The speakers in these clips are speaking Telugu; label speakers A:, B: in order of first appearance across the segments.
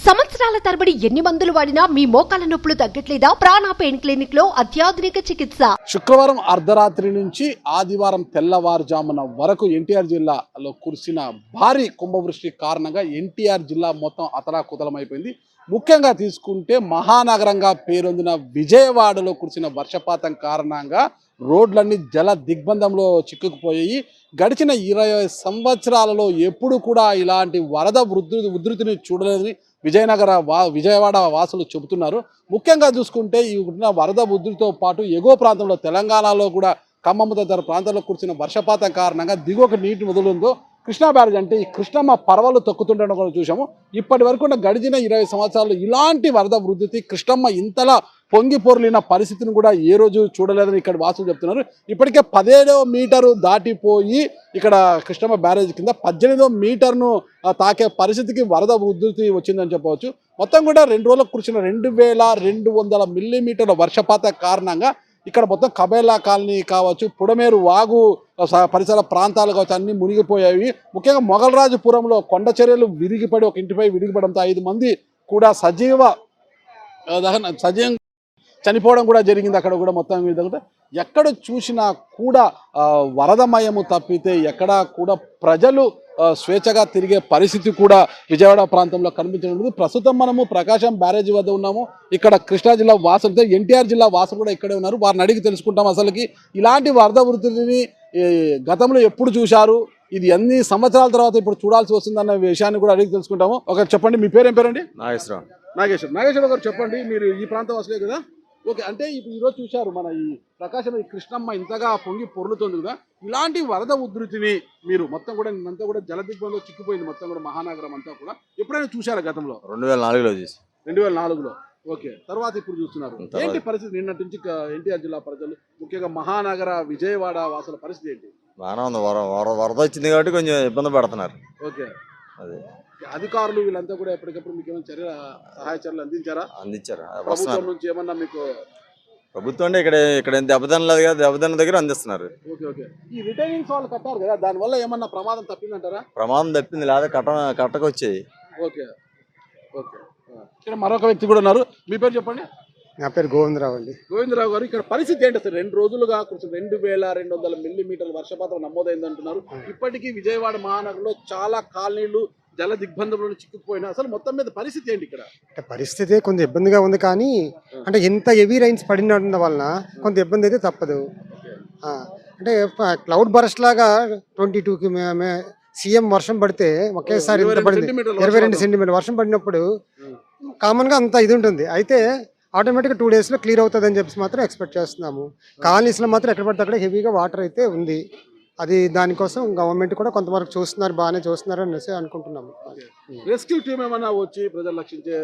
A: సంవత్సరాల తరబడి ఎన్ని మందులు వాడినా మీ మోకాల నొప్పులు తగ్గట్లేదా? ప్రాణ పెయిన్ క్లినిక్ లో అత్యాధునిక చికిత్స.
B: శుక్రవారం అర్ధరాత్రి నుంచి ఆదివారం తెల్లవారుజామున వరకు ఎన్టీఆర్ జిల్లాలో కురిసిన భారీ కుంభవృష్టి కారణంగా ఎన్టీఆర్ జిల్లా మొత్తం అతలాకుతలమైపోయింది. ముఖ్యంగా తీసుకుంటే మహానగరంగా పేరొందిన విజయవాడలో కురిసిన వర్షపాతం కారణంగా రోడ్లన్నీ జల దిగ్బంధంలో చిక్కుకుపోయాయి. గడిచిన 20 సంవత్సరాలలో ఎప్పుడు కూడా ఇలాంటి వరద ఉధృతిని చూడలేదని విజయవాడ వాసులు చెబుతున్నారు. ముఖ్యంగా చూసుకుంటే ఈ వరద ఉధృతితో పాటు ఎగువ ప్రాంతంలో తెలంగాణలో కూడా ఖమ్మం తదితర ప్రాంతాల్లో కురిసిన వర్షపాతం కారణంగా దిగువకు నీటి వదులుందో కృష్ణా బ్యారేజ్ అంటే ఈ కృష్ణమ్మ పర్వాలు తొక్కుతుండడం కూడా చూసాము. ఇప్పటి వరకు గడిచిన 20 సంవత్సరాలు ఇలాంటి వరద ఉధృతి కృష్ణమ్మ ఇంతలా పొంగి పొర్లిన పరిస్థితిని కూడా ఏ రోజు చూడలేదని ఇక్కడ వాసులు చెప్తున్నారు. ఇప్పటికే 17వ మీటరు దాటిపోయి ఇక్కడ కృష్ణమ్మ బ్యారేజ్ కింద 18వ మీటర్ను తాకే పరిస్థితికి వరద ఉధృతి వచ్చిందని చెప్పవచ్చు. మొత్తం కూడా 2 రోజులకు కురిసిన 2200 మిల్లీమీటర్ల వర్షపాతం కారణంగా ఇక్కడ మొత్తం కబేలా కాలనీ కావచ్చు, పుడమేరు వాగు పరిసర ప్రాంతాలు కావచ్చు అన్ని మునిగిపోయాయి. ముఖ్యంగా మొగలరాజుపురంలో కొండ చర్యలు విరిగిపడి ఒక ఇంటిపై విరిగిపడంతో 5 మంది కూడా సజీవం చనిపోవడం కూడా జరిగింది. అక్కడ కూడా మొత్తం విధంగా ఎక్కడ చూసినా కూడా వరదమయము తప్పితే ఎక్కడా కూడా ప్రజలు స్వేచ్ఛగా తిరిగే పరిస్థితి కూడా విజయవాడ ప్రాంతంలో కనిపించడం. ప్రస్తుతం మనము ప్రకాశం బ్యారేజీ వద్ద ఉన్నాము. ఇక్కడ కృష్ణా జిల్లా వాసులతో ఎన్టీఆర్ జిల్లా వాసులు కూడా ఇక్కడే ఉన్నారు. వారిని అడిగి తెలుసుకుంటాం అసలుకి ఇలాంటి వరద వృత్తిని గతంలో ఎప్పుడు చూశారు, ఇది ఎన్ని సంవత్సరాల తర్వాత ఇప్పుడు చూడాల్సి వస్తుందన్న విషయాన్ని కూడా అడిగి తెలుసుకుంటాము. ఒక చెప్పండి, మీ పేరు ఏం పేరండి? నాగేశ్వర గారు చెప్పండి, మీరు ఈ ప్రాంతం వాసులే కదా? ఓకే, అంటే ఇప్పుడు ఈరోజు చూశారు మన ఈ ప్రకాశం ఈ కృష్ణమ్మ ఇంతగా పొంగి పొర్లుతుంది కదా, ఇలాంటి వరద ఉధృతిని మీరు మొత్తం కూడా నిన్నంతా కూడా జల దిగ్బంధంలో చిక్కిపోయింది మొత్తం కూడా మహానగరం అంతా కూడా. ఎప్పుడైనా చూశారా గతంలో?
C: 2004లో చూసి.
B: 2004లో. ఓకే, తర్వాత ఇప్పుడు చూస్తున్నారు. ఏంటి పరిస్థితి నిన్నటి నుంచి ఎన్టీఆర్ జిల్లా ప్రజలు ముఖ్యంగా మహానగర విజయవాడ వాసుల పరిస్థితి ఏంటి?
C: బాగానే ఉంది. వరద వచ్చింది కాబట్టి కొంచెం ఇబ్బంది పడుతున్నారు.
B: ఓకే,
C: అదే
B: అధికారులు వీళ్ళంతా కూడా ఎప్పటికప్పుడు మీకు ఏమైనా సహాయ చర్యలు అందించారా? ప్రభుత్వం నుంచి ఏమన్నా మీకు?
C: ప్రభుత్వం అంటే ఇక్కడ దెబ్బతిన లేదు కదా, దెబ్బతిన్న దగ్గర అందిస్తున్నారు.
B: ఓకే ఓకే, ఈ రిటైనింగ్స్ వాళ్ళు కట్టారు కదా, దానివల్ల ఏమన్నా ప్రమాదం తప్పిందంటారా?
C: ప్రమాదం తప్పింది, లేదా కట్టకొచ్చాయి.
B: ఓకే ఓకే, ఇక్కడ మరొక వ్యక్తి కూడా ఉన్నారు. మీ పేరు చెప్పండి.
D: నా పేరు గోవిందరావు అండి.
B: గోవిందరావు గారు, ఇక్కడ పరిస్థితి ఏంటి అసలు? 2 రోజులుగా కొంచెం 2200 మిల్లీమీటర్ల వర్షపాతం నమోదైంది అంటున్నారు. ఇప్పటికీ విజయవాడ మహానగరంలో చాలా కాలనీలు జల దిగ్బంధంలో చిక్కుకుపోయినా అసలు మొత్తం మీద పరిస్థితి ఏంటి ఇక్కడ?
D: పరిస్థితి కొంచెం ఇబ్బందిగా ఉంది, కానీ అంటే ఎంత హెవీ రైన్స్ పడిన వలన కొంత ఇబ్బంది అయితే తప్పదు. అంటే క్లౌడ్ బరస్ట్ లాగా 22కి సీఎం వర్షం పడితే ఒకేసారి ఇంత పడింది. 22 సెంటీమీటర్ వర్షం పడినప్పుడు కామన్గా అంత ఇది ఉంటుంది. అయితే ఆటోమేటిక్గా 2 డేస్లో క్లియర్ అవుతుంది అని చెప్పి మాత్రం ఎక్స్పెక్ట్ చేస్తున్నాము. కాలనీస్లో మాత్రం ఎక్కడ పడితే అక్కడ హెవీగా వాటర్ అయితే ఉంది. అది దానికోసం గవర్నమెంట్ కూడా కొంతవరకు చూస్తున్నారు, బాగానే చూస్తున్నారు అనేసి అనుకుంటున్నాము.
B: రెస్క్యూ టీమ్ ఏమైనా వచ్చి ప్రజలు రక్షించే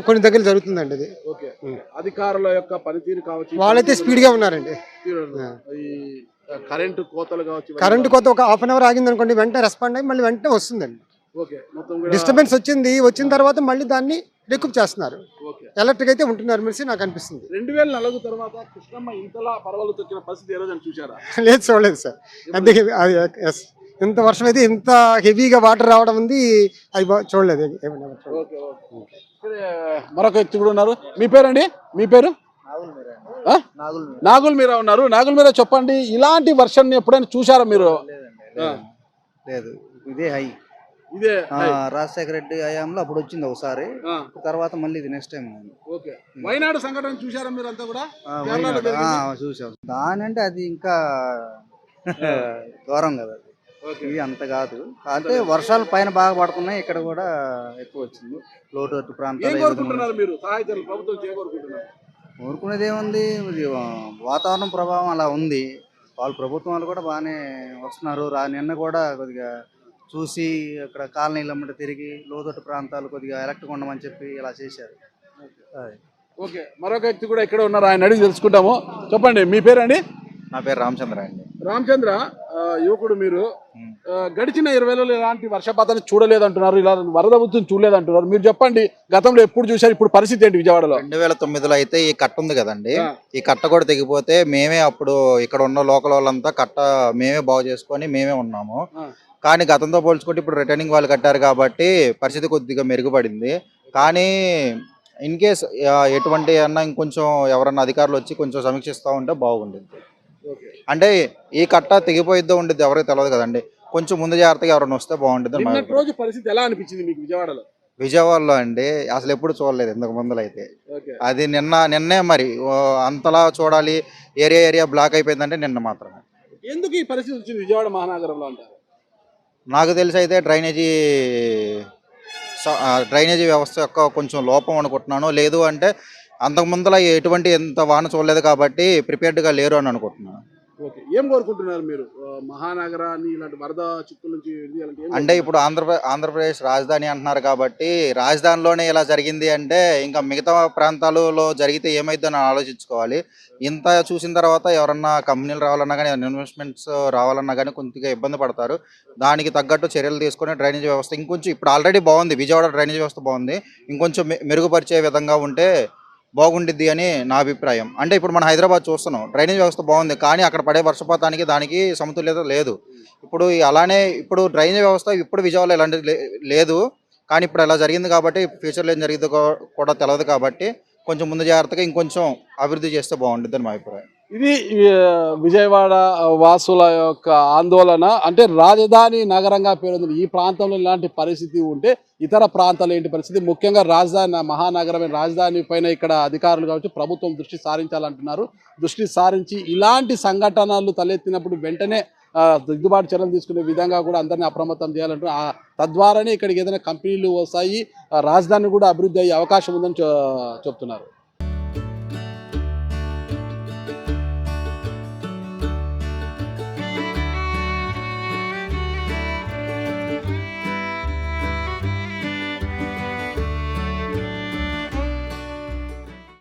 D: కొన్ని దగ్గర జరుగుతుందండి. అది
B: ఓకే, అధికారుల యొక్క పనితీరు కావచ్చు,
D: వాళ్ళైతే స్పీడ్గా ఉన్నారండి.
B: కరెంటు కోతలు కావచ్చు,
D: కరెంటు కోత ఒక హాఫ్ అన్ అవర్ ఆగింది అనుకోండి, వెంటనే రెస్పాండ్ అయ్యి మళ్ళీ వెంటనే వస్తుందండి. డిస్టర్బెన్స్ వచ్చిన తర్వాత మళ్ళీ దాన్ని రికూప్ చేస్తున్నారు. ఎలక్ట్రిక్ అయితే ఉంటున్నారు అనేసి నాకు అనిపిస్తుంది.
B: 2004 తర్వాత కృష్ణమ్మ ఇంతలా పర్వాలు తొక్కిన పరిస్థితి ఏ రోజు చూసారా?
D: లేదు, చూడలేదు సార్. ఇంత వర్షం అయితే ఇంత హెవీగా వాటర్ రావడం ఉంది, అది చూడలేదు.
B: మరొక వ్యక్తి కూడా ఉన్నారు. మీ పేరండి? మీ పేరు? నాగుల్ మీరా ఉన్నారు. నాగుల్ మీరా చెప్పండి, ఇలాంటి వర్షాన్ని ఎప్పుడైనా చూసారా మీరు?
E: లేదు, ఇదే హై.
B: ఇదే
E: రాజశేఖర రెడ్డి హయాంలో అప్పుడు వచ్చింది ఒకసారి, తర్వాత మళ్ళీ ఇది నెక్స్ట్ టైం.
B: ఓకే, వైనాడు సంఘటన చూసారా మీరు అంతా కూడా?
E: చూసాం. దాని అంటే అది ఇంకా దూరం కదా, ఇది అంత కాదు. అంటే వర్షాలు పైన బాగా పడుతున్నాయి, ఇక్కడ కూడా ఎక్కువ వచ్చింది. లోటు ప్రాంతాలు కోరుకునేది ఏముంది, వాతావరణం ప్రభావం అలా ఉంది. వాళ్ళు ప్రభుత్వం వాళ్ళు కూడా బాగానే వస్తున్నారు. నిన్న కూడా కొద్దిగా చూసి అక్కడ కాలనీలు అమ్మట తిరిగి లోతట్టు ప్రాంతాలు కొద్దిగా ఎలక్ట్రిక్ ఉండమని చెప్పి ఇలా చేశారు.
B: ఓకే, మరొక వ్యక్తి కూడా ఇక్కడ ఉన్నారు, ఆయన అడిగి తెలుసుకుంటాము. చెప్పండి, మీ పేరండి?
C: నా పేరు రామచంద్ర అండి.
B: రామచంద్ర, యువకుడు మీరు. గడిచిన 20 రోజులు ఇలాంటి వర్షపాతాన్ని చూడలేదంటున్నారు, ఇలా వరద ఉధృతిని చూడలేదంటున్నారు. మీరు చెప్పండి, గతంలో ఎప్పుడు చూసారు, ఇప్పుడు పరిస్థితి ఏంటి విజయవాడలో?
F: 2009లో అయితే ఈ కట్ట ఉంది కదండి, ఈ కట్ట కూడా తెగిపోతే మేమే అప్పుడు ఇక్కడ ఉన్న లోకల్ వాళ్ళంతా కట్ట మేమే బాగు చేసుకొని మేమే ఉన్నాము. కానీ గతంతో పోల్చుకుంటే ఇప్పుడు రిటర్నింగ్ వాళ్ళు కట్టారు కాబట్టి పరిస్థితి కొద్దిగా మెరుగుపడింది. కానీ ఇన్ కేస్ ఎటువంటి అన్నా ఇంకొంచెం ఎవరన్నా అధికారులు వచ్చి కొంచెం సమీక్షిస్తూ ఉంటే బాగుండేది. అంటే ఈ కట్ట తెగిపోయిద్దో ఉండేది ఎవరికి తెలియదు కదండి. కొంచెం ముందు జాగ్రత్తగా ఎవరైనా వస్తే బాగుంటుంది.
B: నిన్నటి రోజు పరిస్థితి ఎలా అనిపించింది మీకు విజయవాడలో?
F: విజయవాడలో అండి అసలు ఎప్పుడు చూడలేదు ఇంతకు ముందులో అయితే. అది నిన్నే మరి అంతలా చూడాలి, ఏరియా బ్లాక్ అయిపోయిందంటే నిన్న మాత్రమే.
B: ఎందుకు ఈ పరిస్థితి వచ్చింది విజయవాడ మహానగరంలో అంటారు?
F: నాకు తెలిసి అయితే డ్రైనేజీ వ్యవస్థ యొక్క కొంచెం లోపం అనుకుంటున్నాను. లేదు అంటే అంతకు ముందులో ఎటువంటి ఎంత వాన చూడలేదు కాబట్టి ప్రిపేర్డ్గా లేరు అని అనుకుంటున్నాను.
B: ఓకే, ఏం కోరుకుంటున్నారు మీరు మహానగరాన్ని ఇలాంటి వరద చిక్కుల నుంచి
F: అంటే ఇప్పుడు ఆంధ్రప్రదేశ్ రాజధాని అంటున్నారు కాబట్టి రాజధానిలోనే ఇలా జరిగింది అంటే ఇంకా మిగతా ప్రాంతాలలో జరిగితే ఏమైందని ఆలోచించుకోవాలి. ఇంత చూసిన తర్వాత ఎవరన్నా కంపెనీలు రావాలన్నా కానీ ఇన్వెస్ట్మెంట్స్ రావాలన్నా కానీ కొద్దిగా ఇబ్బంది పడతారు. దానికి తగ్గట్టు చర్యలు తీసుకొని డ్రైనేజ్ వ్యవస్థ ఇంకొంచెం ఇప్పుడు ఆల్రెడీ బాగుంది, విజయవాడ డ్రైనేజ్ వ్యవస్థ బాగుంది, ఇంకొంచెం మెరుగుపరిచే విధంగా ఉంటే బాగుండిద్ది అని నా అభిప్రాయం. అంటే ఇప్పుడు మన హైదరాబాద్ చూస్తున్నాం, డ్రైనేజ్ వ్యవస్థ బాగుంది కానీ అక్కడ పడే వర్షపాతానికి దానికి సమతుల్యత లేదు. ఇప్పుడు అలానే ఇప్పుడు డ్రైనేజ్ వ్యవస్థ ఇప్పుడు విజయవాడలో ఇలాంటిది లేదు, కానీ ఇప్పుడు అలా జరిగింది కాబట్టి ఫ్యూచర్లో ఏం జరిగిందో కూడా తెలియదు కాబట్టి కొంచెం ముందు జాగ్రత్తగా ఇంకొంచెం అభివృద్ధి చేస్తే బాగుంటుంది అని మా అభిప్రాయం.
B: ఇది విజయవాడ వాసుల యొక్క ఆందోళన. అంటే రాజధాని నగరంగా పేరొందిన ఈ ప్రాంతంలో ఇలాంటి పరిస్థితి ఉంటే ఇతర ప్రాంతాలు ఏంటి పరిస్థితి? ముఖ్యంగా రాజధాని మహానగరమైన రాజధాని పైన ఇక్కడ అధికారులు కావచ్చు ప్రభుత్వం దృష్టి సారించాలంటున్నారు. దృష్టి సారించి ఇలాంటి సంఘటనలు తలెత్తినప్పుడు వెంటనే దిద్దుబాటు చర్యలు తీసుకునే విధంగా కూడా అందరినీ అప్రమత్తం చేయాలంటున్నారు. తద్వారానే ఇక్కడికి ఏదైనా కంపెనీలు వస్తాయి, రాజధాని కూడా అభివృద్ధి అయ్యే అవకాశం ఉందని చెప్తున్నారు.